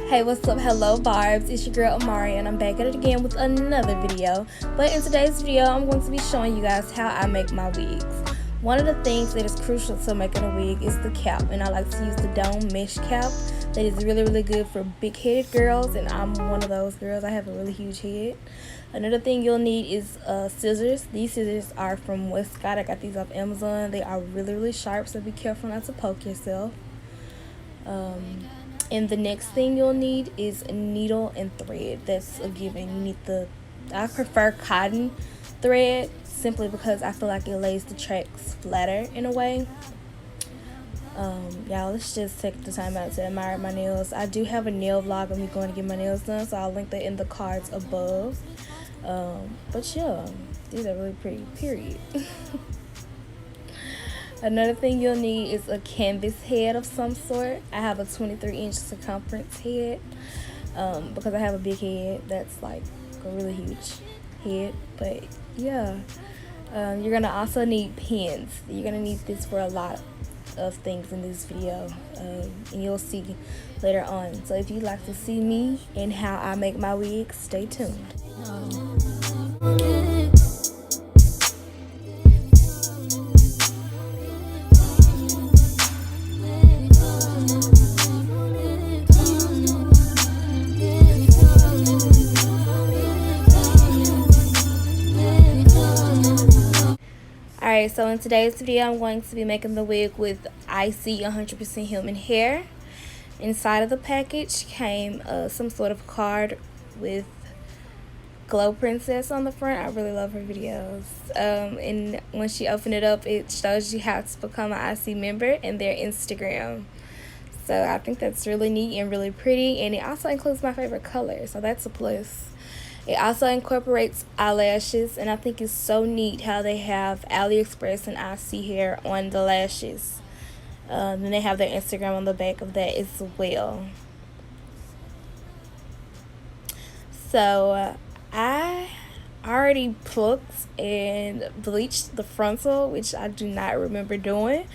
Hey, what's up? Hello, Barbs. It's your girl Amari, and I'm back at it again with another video. But in today's video, I'm going to be showing you guys how I make my wigs. One of the things that is crucial to making a wig is the cap, and I like to use the dome mesh cap. That is really good for big-headed girls, and I'm one of those girls. I have a really huge head. Another thing you'll need is scissors. These scissors are from Westcott. I got these off Amazon. They are really sharp, so be careful not to poke yourself. And the next thing you'll need is a needle and thread. That's a given. You need I prefer cotton thread simply because I feel like it lays the tracks flatter in a way. Y'all, let's just take the time out to admire my nails. I do have a nail vlog of me going to get my nails done, so I'll link that in the cards above. But yeah, these are really pretty, period. Another thing you'll need is a canvas head of some sort. I have a 23-inch circumference head because I have a big head. That's like a really huge head. But yeah, you're gonna also need pins. You're gonna need this for a lot of things in this video, and you'll see later on. So if you'd like to see me and how I make my wigs, stay tuned. Alright, so in today's video, I'm going to be making the wig with Isee 100% human hair. Inside of the package came some sort of card with Glow Princess on the front. I really love her videos. And when she opened it up, it shows you how to become an Isee member and their Instagram. So I think that's really neat and really pretty. And it also includes my favorite color, so that's a plus. It also incorporates eyelashes, and I think it's so neat how they have AliExpress and Isee hair on the lashes. Then they have their Instagram on the back of that as well. So I already plucked and bleached the frontal, which I do not remember doing.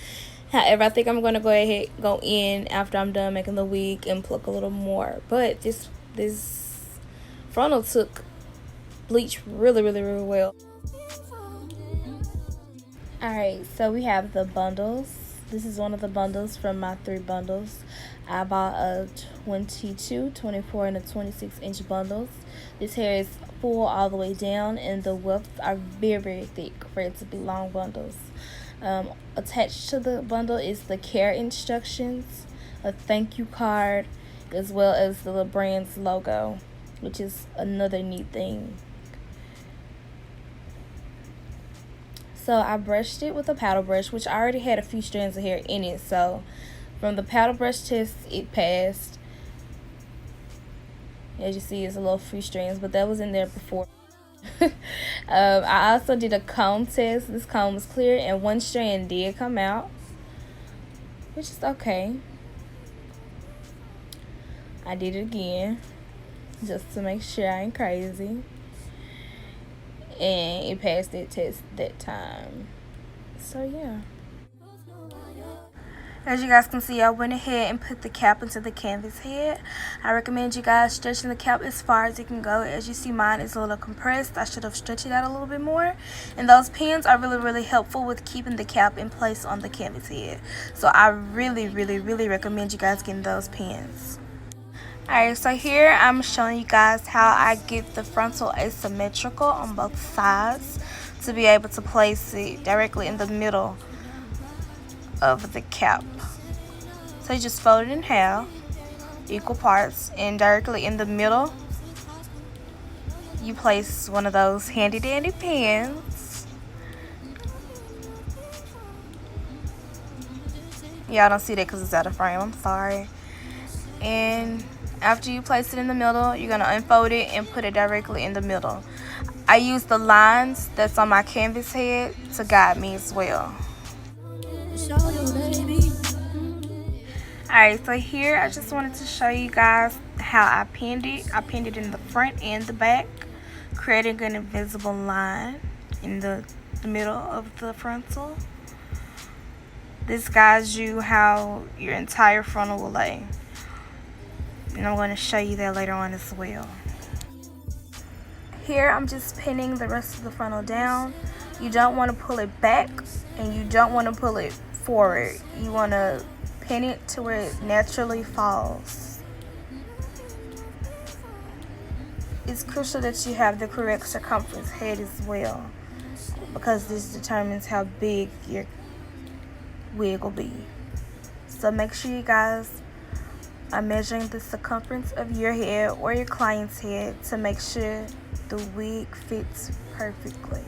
However, I think I'm going to go in after I'm done making the wig and pluck a little more. But this frontal took bleach really well. Alright, so we have the bundles. This is one of the bundles from my 3 bundles. I bought a 22, 24, and a 26-inch bundles. This hair is full all the way down, and the widths are very thick for it to be long bundles. Attached to the bundle is the care instructions, a thank you card, as well as the brand's logo, which is another neat thing. So I brushed it with a paddle brush, which I already had a few strands of hair in it. So from the paddle brush test, it passed. As you see, it's a little few strands, but that was in there before. I also did a comb test. This comb was clear, and 1 strand did come out, which is okay. I did it again, just to make sure I ain't crazy. And it passed that test that time. So yeah. As you guys can see, I went ahead and put the cap into the canvas head. I recommend you guys stretching the cap as far as it can go. As you see, mine is a little compressed. I should have stretched it out a little bit more. And those pins are really helpful with keeping the cap in place on the canvas head. So I really recommend you guys getting those pins. Alright, so here I'm showing you guys how I get the frontal asymmetrical on both sides to be able to place it directly in the middle of the cap. So you just fold it in half, equal parts, and directly in the middle you place one of those handy dandy pins. Y'all don't see that because it's out of frame, I'm sorry. And after you place it in the middle, you're going to unfold it and put it directly in the middle. I use the lines that's on my canvas head to guide me as well. Alright, so here I just wanted to show you guys how I pinned it. I pinned it in the front and the back, creating an invisible line in the middle of the frontal. This guides you how your entire frontal will lay. and I'm going to show you that later on as well. Here I'm just pinning the rest of the frontal down. You don't want to pull it back and you don't want to pull it forward. You want to pin it to where it naturally falls. It's crucial that you have the correct circumference head as well, because this determines how big your wig will be. So make sure you guys are measuring the circumference of your head or your client's head to make sure the wig fits perfectly.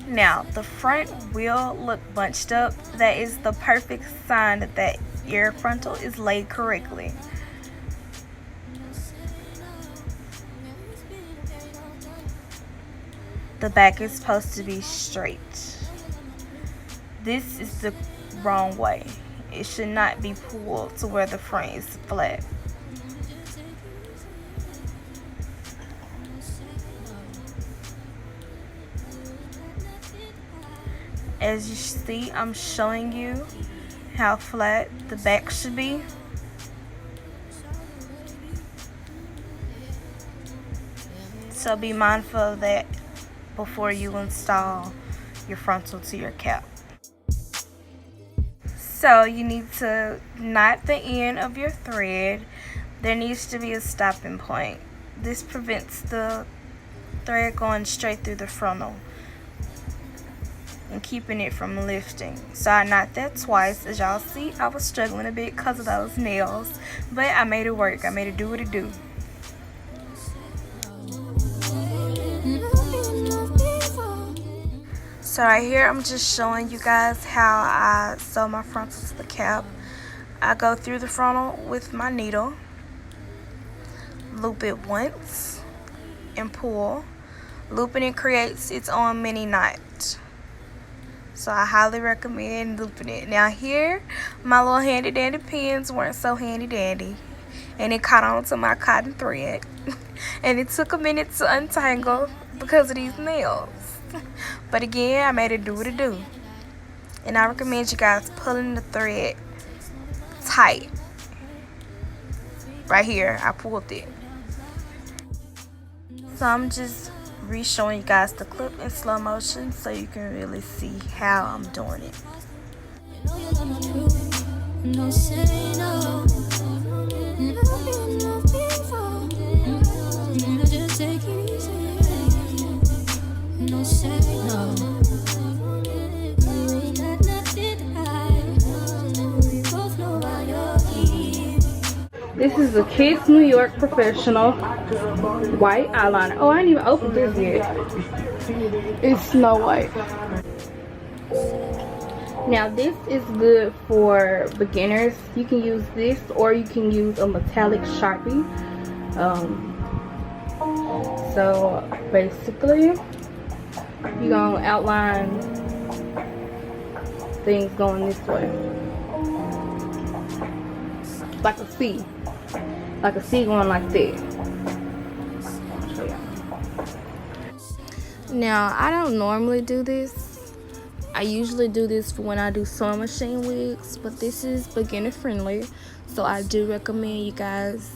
Now, the front will look bunched up. That is the perfect sign that your frontal is laid correctly. The back is supposed to be straight. This is the wrong way. It should not be pulled to where the front is flat. As you see, I'm showing you how flat the back should be. So be mindful of that before you install your frontal to your cap. So you need to knot the end of your thread. There needs to be a stopping point. This prevents the thread going straight through the frontal and keeping it from lifting. So I knot that twice. As y'all see, I was struggling a bit because of those nails, but I made it work. I made it do what it do. So right here, I'm just showing you guys how I sew my frontal to the cap. I go through the frontal with my needle, loop it once, and pull. Looping it creates its own mini knot. So I highly recommend looping it. Now here, my little handy dandy pins weren't so handy dandy, and it caught on to my cotton thread. And it took a minute to untangle because of these nails. But again, I made it do what it do. And I recommend you guys pulling the thread tight. Right here, I pulled it. So I'm just re-showing you guys the clip in slow motion so you can really see how I'm doing it. This is the Kids New York Professional white eyeliner. Oh, I ain't even opened this yet. It's Snow White. Now this is good for beginners. You can use this or you can use a metallic Sharpie. So basically, you're gonna outline things going this way, like a C. Like a C going like this. Now, I don't normally do this. I usually do this for when I do sewing machine wigs, but this is beginner friendly, so I do recommend you guys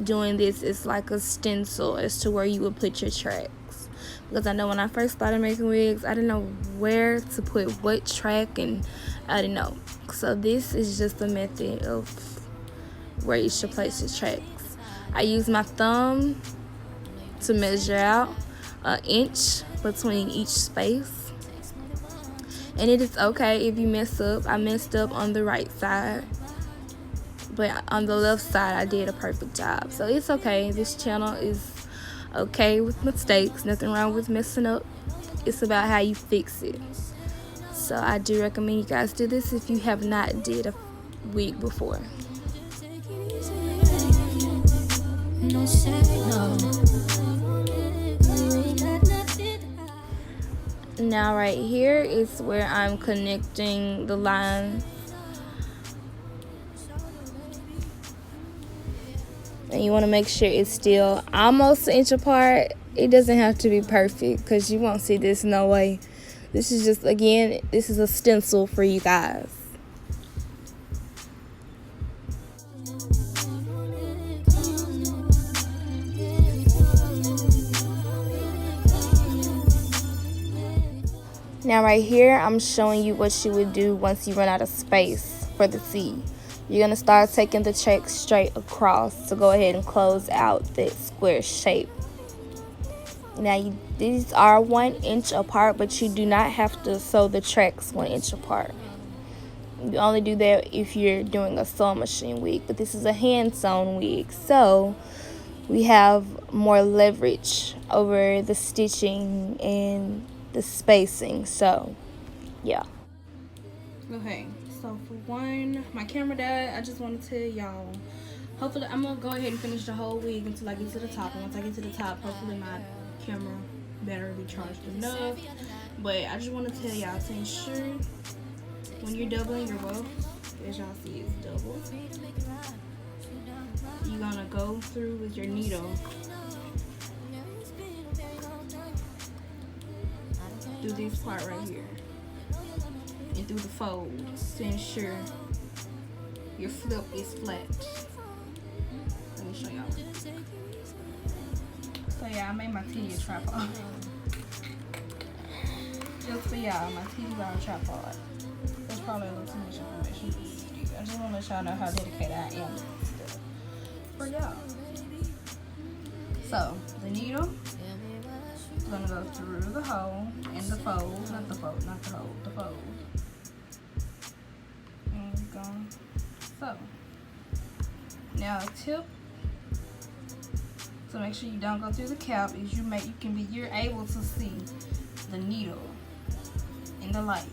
doing this. It's like a stencil as to where you would put your tracks, because I know when I first started making wigs, I didn't know where to put what track, and I didn't know. So this is just a method of where you should place your tracks. I use my thumb to measure out an inch between each space, and it is okay if you mess up. I messed up on the right side, but on the left side I did a perfect job, so it's okay. This channel is okay with mistakes. Nothing wrong with messing up. It's about how you fix it. So I do recommend you guys do this if you have not did a wig before. Now right here is where I'm connecting the lines, and you want to make sure it's still almost an inch apart. It doesn't have to be perfect because you won't see this no way. This is just, again, this is a stencil for you guys. Now right here, I'm showing you what you would do once you run out of space for the C. You're going to start taking the check straight across to go ahead and close out the square shape. Now these are 1 inch apart, but you do not have to sew the tracks 1 inch apart. You only do that if you're doing a sewing machine wig, but this is a hand sewn wig, so we have more leverage over the stitching and the spacing. So yeah. Okay, so for one, my camera died. I just want to tell y'all, hopefully I'm gonna go ahead and finish the whole wig until I get to the top, and once I get to the top, hopefully my camera battery will be charged enough. But I just want to tell y'all to ensure when you're doubling your weft, as y'all see it's double, you're gonna go through with your needle through this part right here and through the fold to ensure your flip is flat. Let me show y'all. So yeah, I made my titty a tripod. Just for y'all, my titties are a tripod. That's probably a little too much information for you. I just want to let y'all know how dedicated I am to this stuff for y'all. So the needle is gonna go through the hole and the fold, not the fold, not the hole, the fold. And we're gonna sew. Now tip to make sure you don't go through the cap is you're able to see the needle in the light.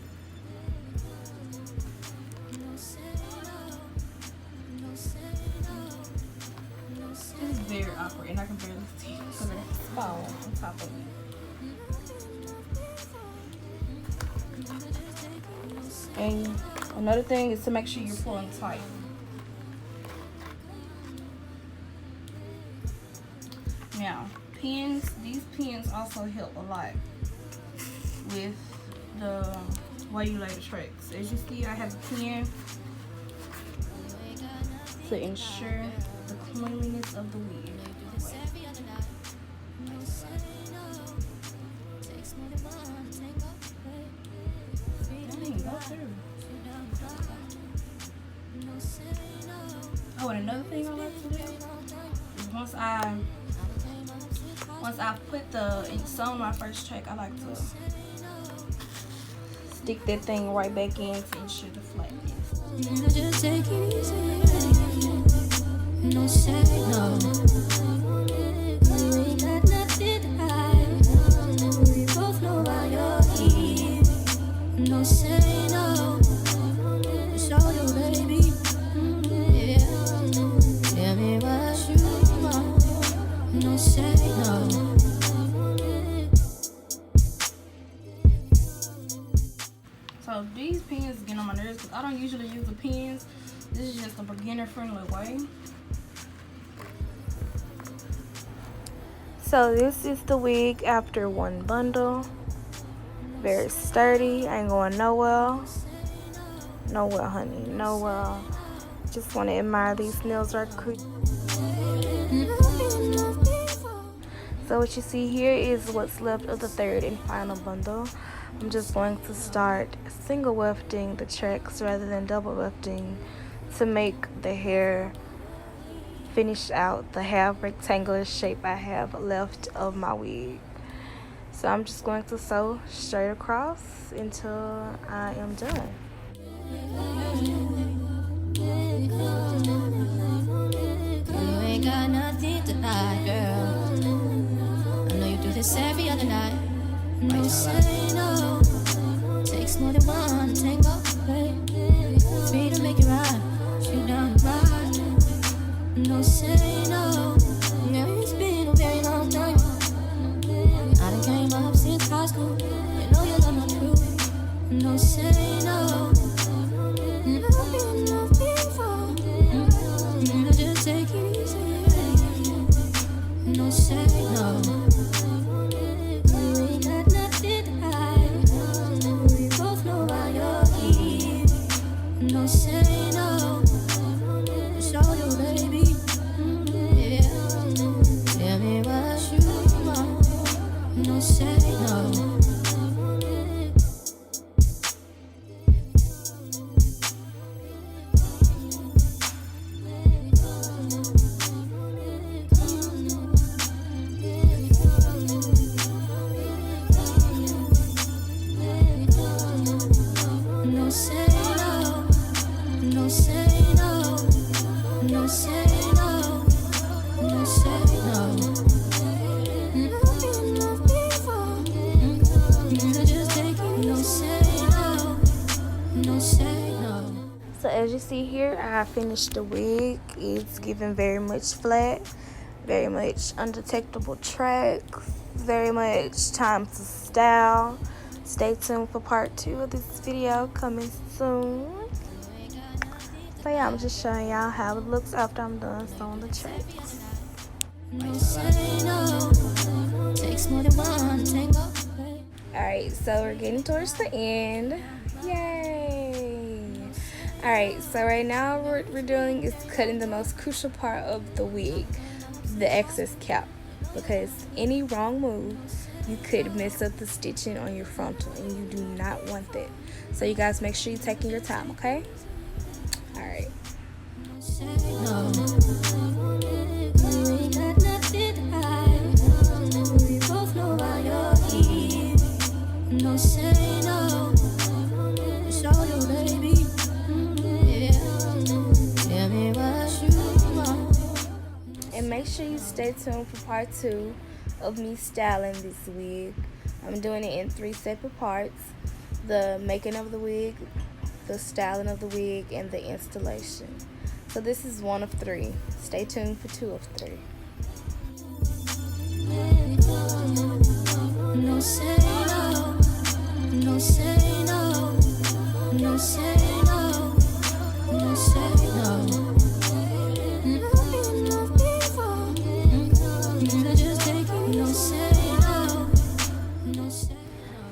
This is very awkward and I can barely see because there's a ball on top of me. And another thing is to make sure you're pulling tight. Now, these pins also help a lot with the way you lay the tracks. As you see, I have a pin to ensure the cleanliness of the wig. Oh, and another thing I like to do is once I put sew my first track, I like to stick that thing right back in to ensure the flatness. Just take it easy. No say no. You ain't got nothing to hide. We both know why you're here. No say no. It's all you, baby. Yeah. Tell me what you want. No say no. So these pins get on my nerves because I don't usually use the pins. This is just a beginner friendly way. So this is the wig after one bundle. Very sturdy, ain't going nowhere. Nowhere, honey, nowhere. Just want to admire these nails right quick. So what you see here is what's left of the third and final bundle. I'm just going to start single wefting the tracks rather than double wefting to make the hair finish out the half rectangular shape I have left of my wig. So I'm just going to sew straight across until I am done. You ain't got nothing to hide, girl. I know you do this every other night. No say no. Takes more than one to tango, babe. Free to make it right. You done right. No say no. Yeah, it's been a very long time. I done came up since high school. You know you love my truth. No say no. I've been loved before. You just take it easy. No say no. You ain't got nothing to hide. No say no. Show you, baby. Yeah. Tell me what you want. No say no. No say no, no say no, no say no, no say no. I've been loved before. I just take it. No say no, no say no. So as you see here, I finished the wig. It's giving very much flat, very much undetectable tracks, very much time to style. Stay tuned for part 2 of this video coming soon. So yeah, I'm just showing y'all how it looks after I'm done sewing the tracks. No say no. Takes more than one to tango. Alright, so we're getting towards the end. Yay! Alright, so right now what we're doing is cutting the most crucial part of the wig, the excess cap. Because any wrong move, you could mess up the stitching on your frontal, and you do not want that. So you guys make sure you're taking your time, okay? Alright. No say no. You ain't got nothing to hide. We both know why you're here. No say no. Show you, baby. Yeah. Tell me what you want. And make sure you stay tuned for part 2 of me styling this wig. I'm doing it in 3 separate parts: the making of the wig, the styling of the wig, and the installation. So this is 1 of 3. Stay tuned for 2 of 3. No say no. No say no. No say no. No say no. I've been loved before. I just take it. No say no. No say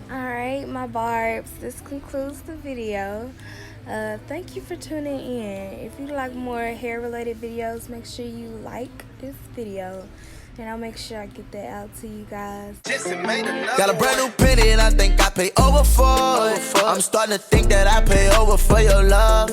no. Alright, my barbs, this concludes the video. Thank you for tuning in. If you like more hair related videos, make sure you like this video, and I'll make sure I get that out to you guys. Got a brand new penny and I think I pay over for it. I'm starting to think that I pay over for your love.